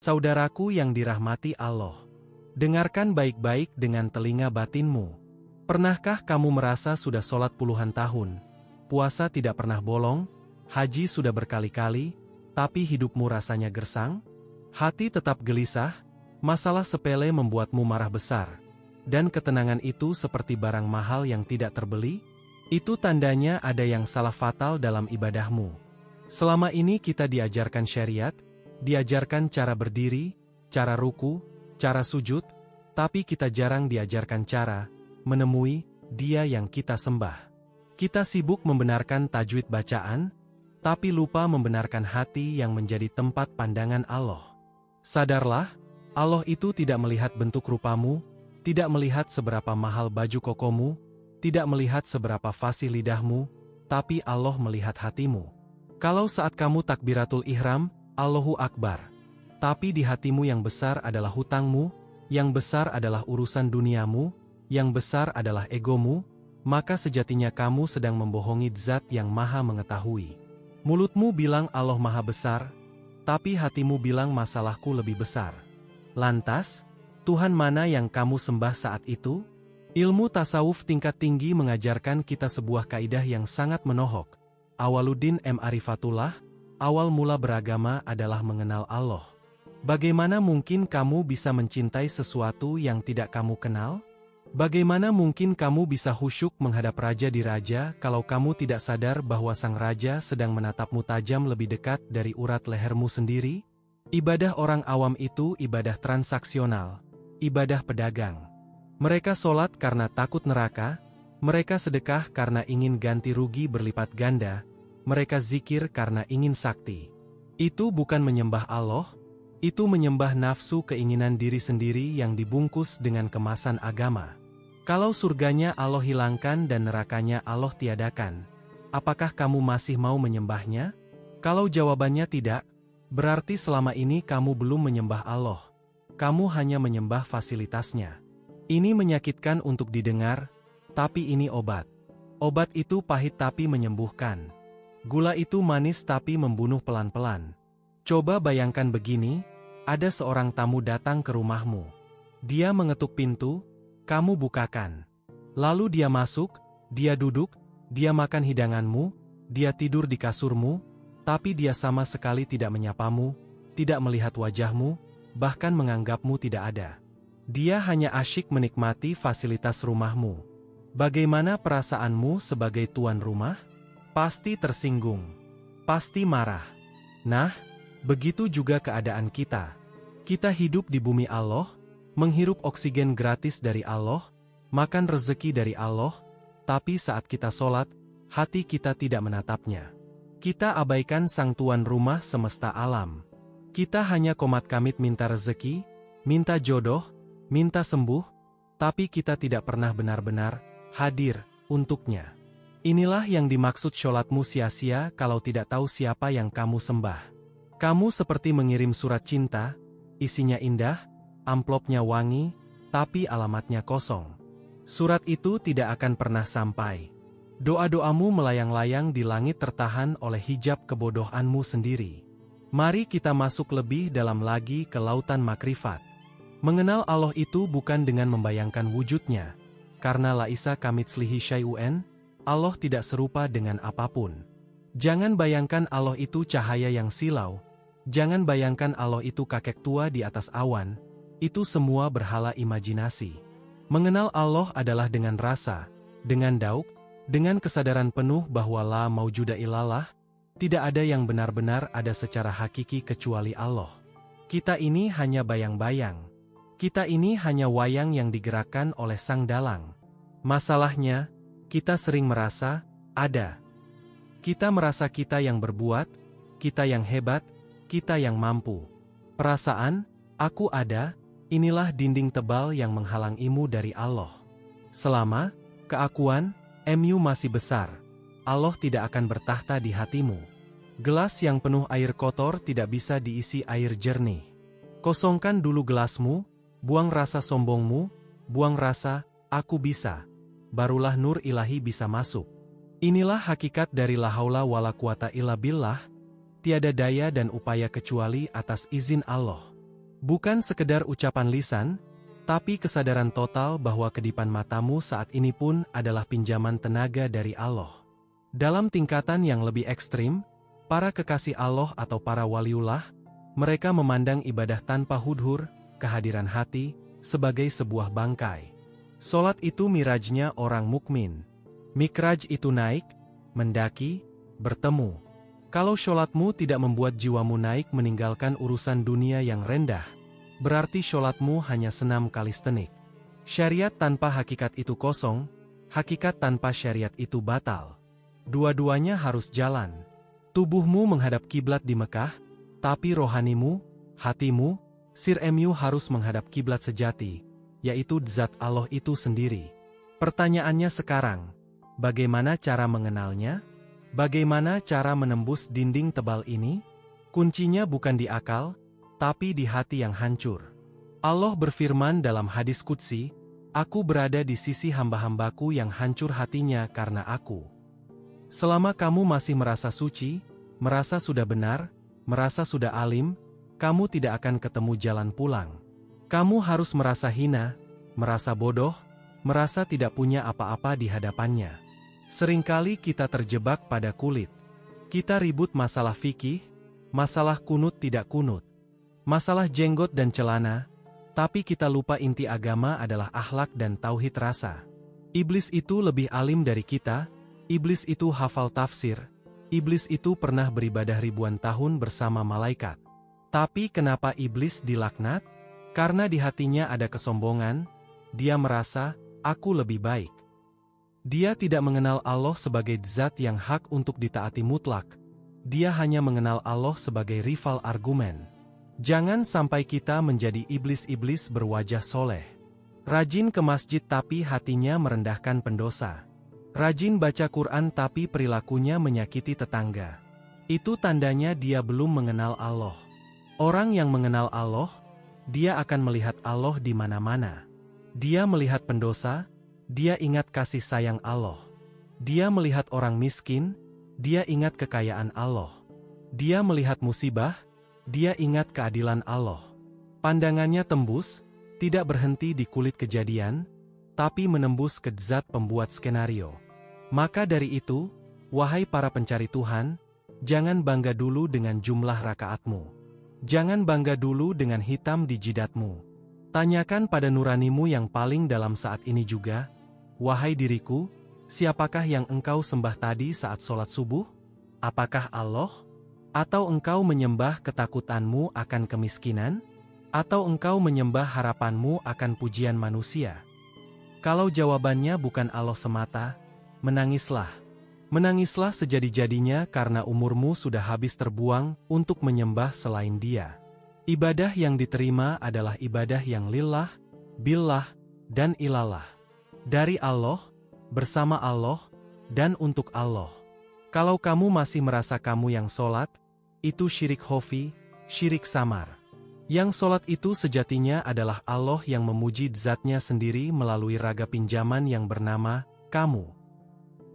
Saudaraku yang dirahmati Allah, dengarkan baik-baik dengan telinga batinmu. Pernahkah kamu merasa sudah sholat puluhan tahun, puasa tidak pernah bolong, haji sudah berkali-kali, tapi hidupmu rasanya gersang? Hati tetap gelisah, masalah sepele membuatmu marah besar, dan ketenangan itu seperti barang mahal yang tidak terbeli? Itu tandanya ada yang salah fatal dalam ibadahmu. Selama ini kita diajarkan syariat, diajarkan cara berdiri, cara ruku, cara sujud, tapi kita jarang diajarkan cara menemui Dia yang kita sembah. Kita sibuk membenarkan tajwid bacaan, tapi lupa membenarkan hati yang menjadi tempat pandangan Allah. Sadarlah, Allah itu tidak melihat bentuk rupamu, tidak melihat seberapa mahal baju kokomu, tidak melihat seberapa fasih lidahmu, tapi Allah melihat hatimu. Kalau saat kamu takbiratul ihram, Allahu Akbar, tapi di hatimu yang besar adalah hutangmu, yang besar adalah urusan duniamu, yang besar adalah egomu, maka sejatinya kamu sedang membohongi Zat yang Maha Mengetahui. Mulutmu bilang Allah Maha Besar, tapi hatimu bilang masalahku lebih besar. Lantas, Tuhan mana yang kamu sembah saat itu? Ilmu tasawuf tingkat tinggi mengajarkan kita sebuah kaidah yang sangat menohok. Awaluddin Ma'rifatullah, awal mula beragama adalah mengenal Allah. Bagaimana mungkin kamu bisa mencintai sesuatu yang tidak kamu kenal? Bagaimana mungkin kamu bisa khusyuk menghadap Raja di Raja kalau kamu tidak sadar bahwa Sang Raja sedang menatapmu tajam lebih dekat dari urat lehermu sendiri? Ibadah orang awam itu ibadah transaksional, ibadah pedagang. Mereka sholat karena takut neraka, mereka sedekah karena ingin ganti rugi berlipat ganda, mereka zikir karena ingin sakti. Itu bukan menyembah Allah, itu menyembah nafsu keinginan diri sendiri yang dibungkus dengan kemasan agama. Kalau surganya Allah hilangkan dan nerakanya Allah tiadakan, apakah kamu masih mau menyembahnya? Kalau jawabannya tidak, berarti selama ini kamu belum menyembah Allah. Kamu hanya menyembah fasilitasnya. Ini menyakitkan untuk didengar, tapi ini obat. Obat itu pahit tapi menyembuhkan. Gula itu manis tapi membunuh pelan-pelan. Coba bayangkan begini, ada seorang tamu datang ke rumahmu. Dia mengetuk pintu, kamu bukakan. Lalu dia masuk, dia duduk, dia makan hidanganmu, dia tidur di kasurmu, tapi dia sama sekali tidak menyapamu, tidak melihat wajahmu, bahkan menganggapmu tidak ada. Dia hanya asyik menikmati fasilitas rumahmu. Bagaimana perasaanmu sebagai tuan rumah? Pasti tersinggung, pasti marah. Nah, begitu juga keadaan kita. Kita hidup di bumi Allah, menghirup oksigen gratis dari Allah, makan rezeki dari Allah, tapi saat kita sholat, hati kita tidak menatapnya. Kita abaikan sang tuan rumah semesta alam. Kita hanya komat-kamit minta rezeki, minta jodoh, minta sembuh, tapi kita tidak pernah benar-benar hadir untuknya. Inilah yang dimaksud sholatmu sia-sia kalau tidak tahu siapa yang kamu sembah. Kamu seperti mengirim surat cinta, isinya indah, amplopnya wangi, tapi alamatnya kosong. Surat itu tidak akan pernah sampai. Doa-doamu melayang-layang di langit tertahan oleh hijab kebodohanmu sendiri. Mari kita masuk lebih dalam lagi ke lautan makrifat. Mengenal Allah itu bukan dengan membayangkan wujudnya, karena laisa kamitslihi syai'un, Allah tidak serupa dengan apapun. Jangan bayangkan Allah itu cahaya yang silau, jangan bayangkan Allah itu kakek tua di atas awan, itu semua berhala imajinasi. Mengenal Allah adalah dengan rasa, dengan dauk, dengan kesadaran penuh bahwa la maujuda illallah, tidak ada yang benar-benar ada secara hakiki kecuali Allah. Kita ini hanya bayang-bayang. Kita ini hanya wayang yang digerakkan oleh sang dalang. Masalahnya, kita sering merasa ada. Kita merasa kita yang berbuat, kita yang hebat, kita yang mampu. Perasaan, aku ada, inilah dinding tebal yang menghalangimu dari Allah. Selama keakuan, MU masih besar, Allah tidak akan bertahta di hatimu. Gelas yang penuh air kotor tidak bisa diisi air jernih. Kosongkan dulu gelasmu, buang rasa sombongmu, buang rasa, aku bisa. Barulah nur ilahi bisa masuk. Inilah hakikat dari la haula wala quwata illa billah, tiada daya dan upaya kecuali atas izin Allah. Bukan sekedar ucapan lisan, tapi kesadaran total bahwa kedipan matamu saat ini pun adalah pinjaman tenaga dari Allah. Dalam tingkatan yang lebih ekstrim, para kekasih Allah atau para waliullah, mereka memandang ibadah tanpa hudhur, kehadiran hati, sebagai sebuah bangkai. Solat itu mirajnya orang mukmin. Mikraj itu naik, mendaki, bertemu. Kalau sholatmu tidak membuat jiwamu naik meninggalkan urusan dunia yang rendah, berarti sholatmu hanya senam kalistenik. Syariat tanpa hakikat itu kosong, hakikat tanpa syariat itu batal. Dua-duanya harus jalan. Tubuhmu menghadap kiblat di Mekah, tapi rohanimu, hatimu, siremu harus menghadap kiblat sejati, yaitu zat Allah itu sendiri. Pertanyaannya sekarang, bagaimana cara mengenalnya? Bagaimana cara menembus dinding tebal ini? Kuncinya bukan di akal, tapi di hati yang hancur. Allah berfirman dalam hadis qudsi, "Aku berada di sisi hamba-hambaku yang hancur hatinya karena aku." Selama kamu masih merasa suci, merasa sudah benar, merasa sudah alim, kamu tidak akan ketemu jalan pulang. Kamu harus merasa hina, merasa bodoh, merasa tidak punya apa-apa di hadapannya. Seringkali kita terjebak pada kulit. Kita ribut masalah fikih, masalah kunut tidak kunut, masalah jenggot dan celana, tapi kita lupa inti agama adalah akhlak dan tauhid rasa. Iblis itu lebih alim dari kita, iblis itu hafal tafsir, iblis itu pernah beribadah ribuan tahun bersama malaikat. Tapi kenapa iblis dilaknat? Karena di hatinya ada kesombongan, dia merasa, aku lebih baik. Dia tidak mengenal Allah sebagai zat yang hak untuk ditaati mutlak. Dia hanya mengenal Allah sebagai rival argumen. Jangan sampai kita menjadi iblis-iblis berwajah soleh. Rajin ke masjid tapi hatinya merendahkan pendosa. Rajin baca Quran tapi perilakunya menyakiti tetangga. Itu tandanya dia belum mengenal Allah. Orang yang mengenal Allah, dia akan melihat Allah di mana-mana. Dia melihat pendosa, dia ingat kasih sayang Allah. Dia melihat orang miskin, dia ingat kekayaan Allah. Dia melihat musibah, dia ingat keadilan Allah. Pandangannya tembus, tidak berhenti di kulit kejadian, tapi menembus ke zat pembuat skenario. Maka dari itu, wahai para pencari Tuhan, jangan bangga dulu dengan jumlah rakaatmu. Jangan bangga dulu dengan hitam di jidatmu. Tanyakan pada nuranimu yang paling dalam saat ini juga, wahai diriku, siapakah yang engkau sembah tadi saat sholat subuh? Apakah Allah? Atau engkau menyembah ketakutanmu akan kemiskinan? Atau engkau menyembah harapanmu akan pujian manusia? Kalau jawabannya bukan Allah semata, menangislah. Menangislah sejadi-jadinya karena umurmu sudah habis terbuang untuk menyembah selain Dia. Ibadah yang diterima adalah ibadah yang lillah, billah, dan ilallah. Dari Allah, bersama Allah, dan untuk Allah. Kalau kamu masih merasa kamu yang sholat, itu syirik khafi, syirik samar. Yang sholat itu sejatinya adalah Allah yang memuji zatnya sendiri melalui raga pinjaman yang bernama kamu.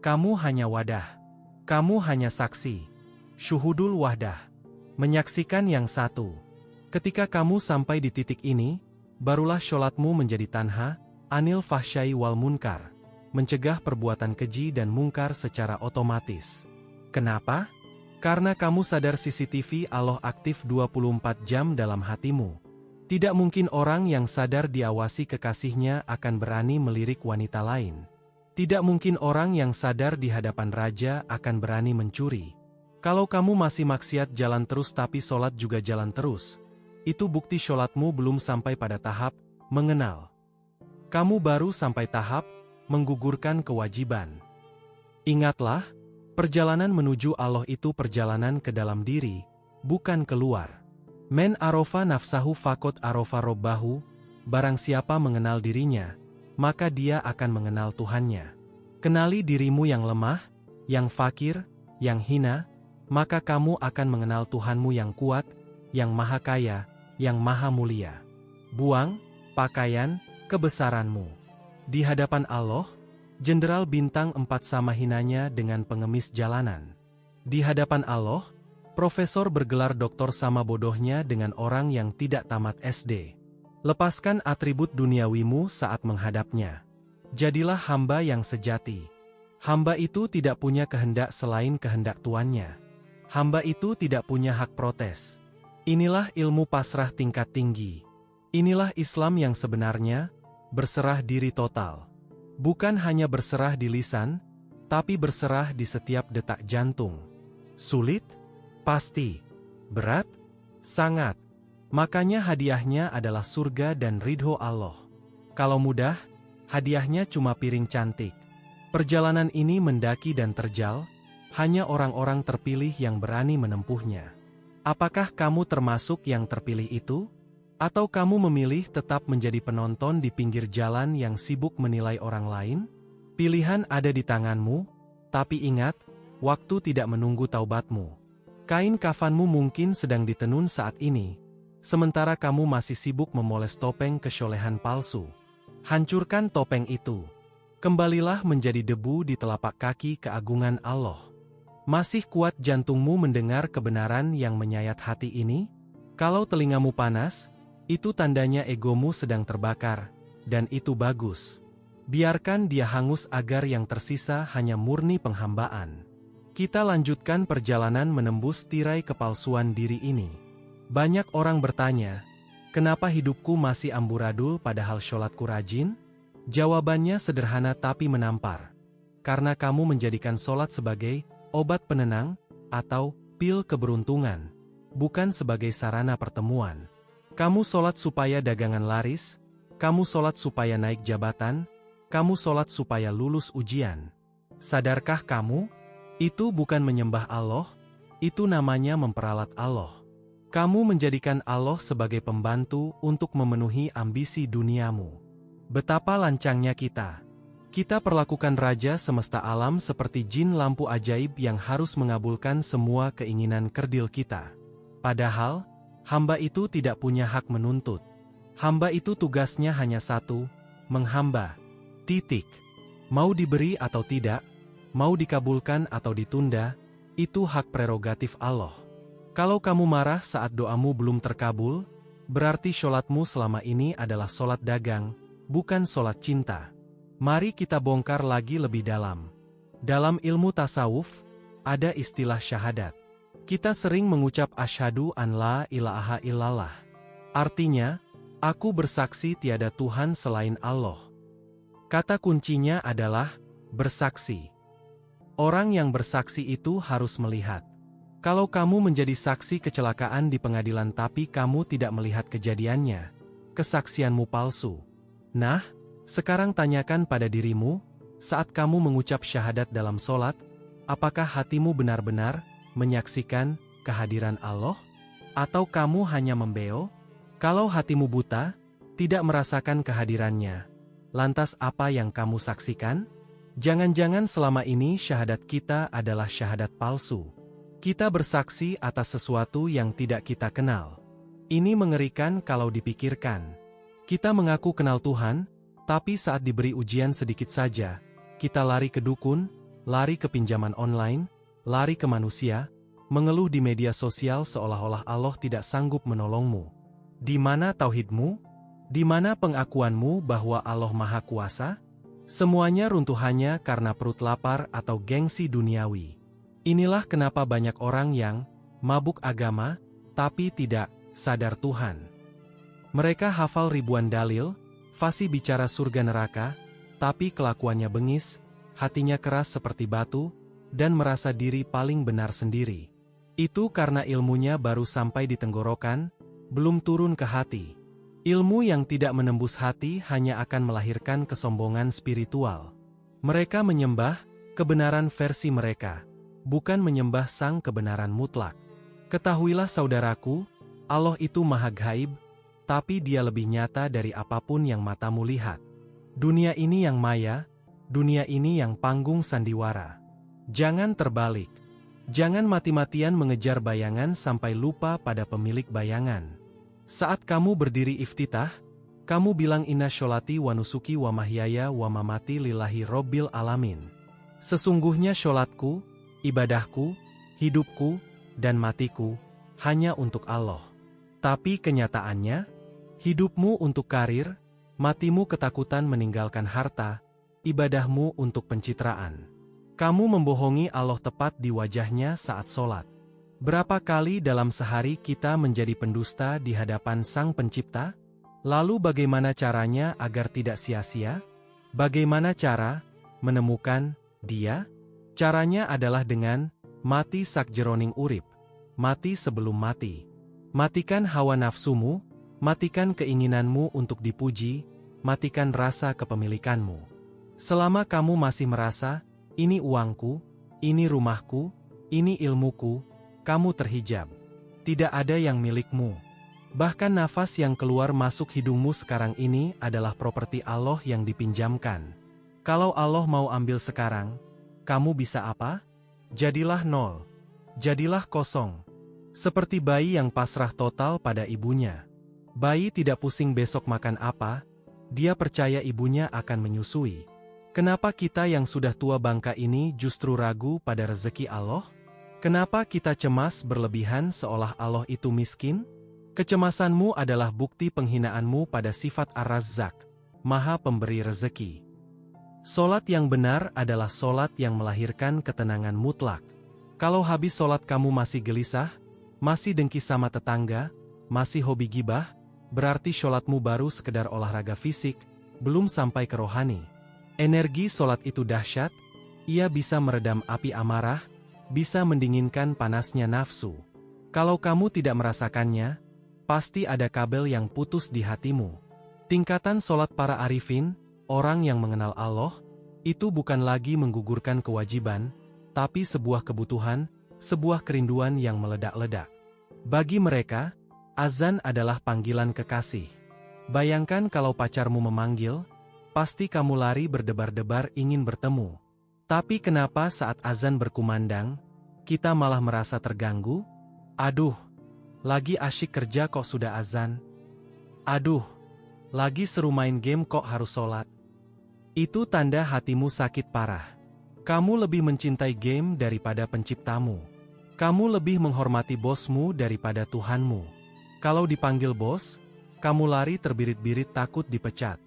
Kamu hanya wadah. Kamu hanya saksi. Syuhudul wahdah. Menyaksikan yang satu. Ketika kamu sampai di titik ini, barulah sholatmu menjadi tanha, anil fahsyai wal munkar, mencegah perbuatan keji dan mungkar secara otomatis. Kenapa? Karena kamu sadar CCTV Allah aktif 24 jam dalam hatimu. Tidak mungkin orang yang sadar diawasi kekasihnya akan berani melirik wanita lain. Tidak mungkin orang yang sadar di hadapan raja akan berani mencuri. Kalau kamu masih maksiat jalan terus tapi sholat juga jalan terus, itu bukti sholatmu belum sampai pada tahap mengenal. Kamu baru sampai tahap menggugurkan kewajiban. Ingatlah, perjalanan menuju Allah itu perjalanan ke dalam diri, bukan keluar. Men arofa nafsahu fakot arofa robbahu, barang siapa mengenal dirinya, maka dia akan mengenal Tuhannya. Kenali dirimu yang lemah, yang fakir, yang hina, maka kamu akan mengenal Tuhanmu yang kuat, yang maha kaya, yang maha mulia. Buang pakaian kebesaranmu. Di hadapan Allah, Jenderal Bintang 4 sama hinanya dengan pengemis jalanan. Di hadapan Allah, Profesor bergelar doktor sama bodohnya dengan orang yang tidak tamat SD. Lepaskan atribut duniawimu saat menghadapnya. Jadilah hamba yang sejati. Hamba itu tidak punya kehendak selain kehendak tuannya. Hamba itu tidak punya hak protes. Inilah ilmu pasrah tingkat tinggi. Inilah Islam yang sebenarnya, berserah diri total. Bukan hanya berserah di lisan, tapi berserah di setiap detak jantung. Sulit? Pasti. Berat? Sangat. Makanya hadiahnya adalah surga dan ridho Allah. Kalau mudah, hadiahnya cuma piring cantik. Perjalanan ini mendaki dan terjal, hanya orang-orang terpilih yang berani menempuhnya. Apakah kamu termasuk yang terpilih itu? Atau kamu memilih tetap menjadi penonton di pinggir jalan yang sibuk menilai orang lain? Pilihan ada di tanganmu, tapi ingat, waktu tidak menunggu taubatmu. Kain kafanmu mungkin sedang ditenun saat ini, sementara kamu masih sibuk memoles topeng kesyolehan palsu. Hancurkan topeng itu. Kembalilah menjadi debu di telapak kaki keagungan Allah. Masih kuat jantungmu mendengar kebenaran yang menyayat hati ini? Kalau telingamu panas, itu tandanya egomu sedang terbakar, dan itu bagus. Biarkan dia hangus agar yang tersisa hanya murni penghambaan. Kita lanjutkan perjalanan menembus tirai kepalsuan diri ini. Banyak orang bertanya, kenapa hidupku masih amburadul padahal sholatku rajin? Jawabannya sederhana tapi menampar. Karena kamu menjadikan sholat sebagai obat penenang, atau pil keberuntungan, bukan sebagai sarana pertemuan. Kamu sholat supaya dagangan laris, kamu sholat supaya naik jabatan, kamu sholat supaya lulus ujian. Sadarkah kamu? Itu bukan menyembah Allah, itu namanya memperalat Allah. Kamu menjadikan Allah sebagai pembantu untuk memenuhi ambisi duniamu. Betapa lancangnya kita. Kita perlakukan Raja semesta alam seperti jin lampu ajaib yang harus mengabulkan semua keinginan kerdil kita. Padahal, hamba itu tidak punya hak menuntut. Hamba itu tugasnya hanya satu, menghamba. Titik. Mau diberi atau tidak, mau dikabulkan atau ditunda, itu hak prerogatif Allah. Kalau kamu marah saat doamu belum terkabul, berarti sholatmu selama ini adalah sholat dagang, bukan sholat cinta. Mari kita bongkar lagi lebih dalam. Dalam ilmu tasawuf, ada istilah syahadat. Kita sering mengucap asyhadu an la ilaha illallah. Artinya, aku bersaksi tiada Tuhan selain Allah. Kata kuncinya adalah bersaksi. Orang yang bersaksi itu harus melihat. Kalau kamu menjadi saksi kecelakaan di pengadilan tapi kamu tidak melihat kejadiannya, kesaksianmu palsu. Nah, sekarang tanyakan pada dirimu, saat kamu mengucap syahadat dalam sholat, apakah hatimu benar-benar menyaksikan kehadiran Allah? Atau kamu hanya membeo? Kalau hatimu buta, tidak merasakan kehadirannya, lantas apa yang kamu saksikan? Jangan-jangan selama ini syahadat kita adalah syahadat palsu. Kita bersaksi atas sesuatu yang tidak kita kenal. Ini mengerikan kalau dipikirkan. Kita mengaku kenal Tuhan, tapi saat diberi ujian sedikit saja, kita lari ke dukun, lari ke pinjaman online, lari ke manusia, mengeluh di media sosial seolah-olah Allah tidak sanggup menolongmu. Di mana tauhidmu? Di mana pengakuanmu bahwa Allah Maha Kuasa? Semuanya runtuhannya karena perut lapar atau gengsi duniawi. Inilah kenapa banyak orang yang mabuk agama, tapi tidak sadar Tuhan. Mereka hafal ribuan dalil, fasih bicara surga neraka, tapi kelakuannya bengis, hatinya keras seperti batu, dan merasa diri paling benar sendiri. Itu karena ilmunya baru sampai di tenggorokan, belum turun ke hati. Ilmu yang tidak menembus hati hanya akan melahirkan kesombongan spiritual. Mereka menyembah kebenaran versi mereka, bukan menyembah sang kebenaran mutlak. Ketahuilah saudaraku, Allah itu maha gaib, tapi dia lebih nyata dari apapun yang matamu lihat. Dunia ini yang maya, dunia ini yang panggung sandiwara. Jangan terbalik. Jangan mati-matian mengejar bayangan sampai lupa pada pemilik bayangan. Saat kamu berdiri iftitah, kamu bilang inna sholati wa nusuki wa mahyaya wa mamati lillahi robbil alamin. Sesungguhnya sholatku, ibadahku, hidupku, dan matiku hanya untuk Allah. Tapi kenyataannya, hidupmu untuk karir, matimu ketakutan meninggalkan harta, ibadahmu untuk pencitraan. Kamu membohongi Allah tepat di wajahnya saat sholat. Berapa kali dalam sehari kita menjadi pendusta di hadapan Sang Pencipta? Lalu bagaimana caranya agar tidak sia-sia? Bagaimana cara menemukan Dia? Caranya adalah dengan mati sakjeroning urip, mati sebelum mati. Matikan hawa nafsumu, matikan keinginanmu untuk dipuji, matikan rasa kepemilikanmu. Selama kamu masih merasa, ini uangku, ini rumahku, ini ilmuku, kamu terhijab. Tidak ada yang milikmu. Bahkan nafas yang keluar masuk hidungmu sekarang ini adalah properti Allah yang dipinjamkan. Kalau Allah mau ambil sekarang, kamu bisa apa? Jadilah nol. Jadilah kosong. Seperti bayi yang pasrah total pada ibunya. Bayi tidak pusing besok makan apa, dia percaya ibunya akan menyusui. Kenapa kita yang sudah tua bangka ini justru ragu pada rezeki Allah? Kenapa kita cemas berlebihan seolah Allah itu miskin? Kecemasanmu adalah bukti penghinaanmu pada sifat Ar-Razzaq, Maha Pemberi Rezeki. Solat yang benar adalah solat yang melahirkan ketenangan mutlak. Kalau habis solat kamu masih gelisah, masih dengki sama tetangga, masih hobi gibah, berarti solatmu baru sekedar olahraga fisik, belum sampai ke rohani. Energi solat itu dahsyat, ia bisa meredam api amarah, bisa mendinginkan panasnya nafsu. Kalau kamu tidak merasakannya, pasti ada kabel yang putus di hatimu. Tingkatan solat para arifin, orang yang mengenal Allah, itu bukan lagi menggugurkan kewajiban, tapi sebuah kebutuhan, sebuah kerinduan yang meledak-ledak. Bagi mereka, azan adalah panggilan kekasih. Bayangkan kalau pacarmu memanggil, pasti kamu lari berdebar-debar ingin bertemu. Tapi kenapa saat azan berkumandang, kita malah merasa terganggu? Aduh, lagi asyik kerja kok sudah azan. Aduh, lagi seru main game kok harus sholat. Itu tanda hatimu sakit parah. Kamu lebih mencintai game daripada penciptamu. Kamu lebih menghormati bosmu daripada Tuhanmu. Kalau dipanggil bos, kamu lari terbirit-birit takut dipecat.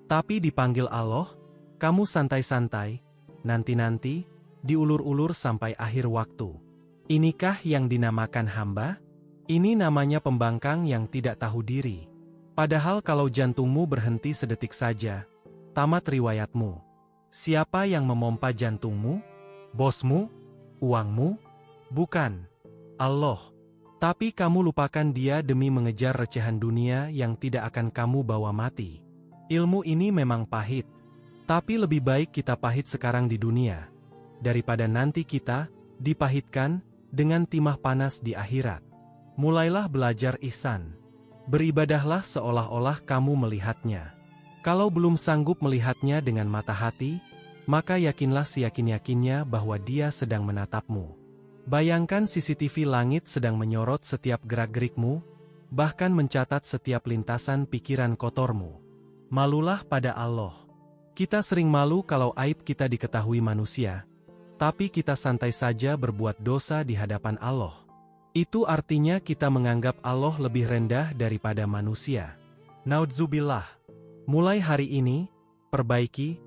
Tapi dipanggil Allah, kamu santai-santai, nanti-nanti, diulur-ulur sampai akhir waktu. Inikah yang dinamakan hamba? Ini namanya pembangkang yang tidak tahu diri. Padahal kalau jantungmu berhenti sedetik saja, tamat riwayatmu. Siapa yang memompa jantungmu? Bosmu? Uangmu? Bukan. Allah. Tapi kamu lupakan Dia demi mengejar recehan dunia yang tidak akan kamu bawa mati. Ilmu ini memang pahit. Tapi lebih baik kita pahit sekarang di dunia, daripada nanti kita dipahitkan dengan timah panas di akhirat. Mulailah belajar ihsan. Beribadahlah seolah-olah kamu melihatnya. Kalau belum sanggup melihatnya dengan mata hati, maka yakinlah seyakin-yakinnya bahwa Dia sedang menatapmu. Bayangkan CCTV langit sedang menyorot setiap gerak-gerikmu, bahkan mencatat setiap lintasan pikiran kotormu. Malulah pada Allah. Kita sering malu kalau aib kita diketahui manusia, tapi kita santai saja berbuat dosa di hadapan Allah. Itu artinya kita menganggap Allah lebih rendah daripada manusia. Naudzubillah. Mulai hari ini, perbaiki